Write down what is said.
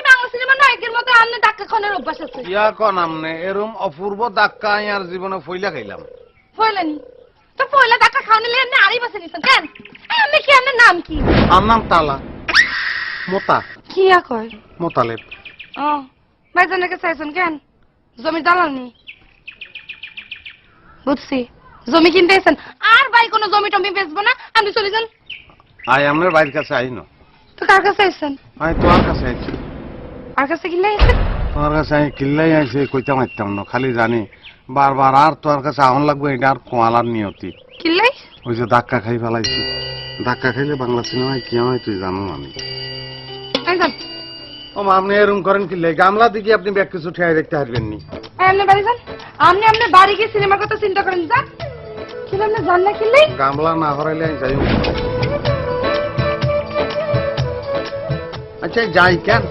বাংলা সিনেমার নায়কের মতো আমনে ধাক্কা খাওয়ানোর অভ্যাস আছে। ইয়া কোন আমনে এরম অপূর্ব ধাক্কা আর জীবনে ফইলা খাইলাম। ফইলানি তো পয়লা ধাক্কা খাওয়ানিলে এমনি আড়াই বছর নিছেন কেন? এমনি কি আপনার নাম কি? আর নাম তালা মোতা। কি কয়? মোতালেব। ও ভাইজানের কাছে আইছেন কেন? জমির দালাল নি? বুঝছি, জমি কিনতে আইছেন। আর ভাই কোনো জমি টমি বেচবো না, আপনি চলে যান। আই আমনের বাড়ির কাছে আইনো। তো কার কাছে আইছেন? আই তোমার কাছে আইছি। আর কাছে কিনলে আইছেন? তোমার কাছে আমি কিল্লাই আইছি, কইতাম আইতাম না, খালি জানি বারবার আর তোমার কাছে আহন লাগবে, এটা আর কোয়ালার নিয়তি। কিনলাই? ওই যে ধাক্কা খাই ফেলাইছি। ধাক্কা খাইলে বাংলা সিনেমায় কি হয় তুই জানো আমি। আইজান। ও মা, আপনি এরম করেন কিল্লাই? গামলা দিকে আপনি ব্যাগ কিছু ঠেয়াই দেখতে পারবেন নি। আপনি বাড়ি যান। আপনি বাড়ি গিয়ে সিনেমার কথা চিন্তা করেন। যান। কিন্তু আপনি জান না কিনলাই? গামলা না হরাইলে আমি যাই। আচ্ছা যাই কেন?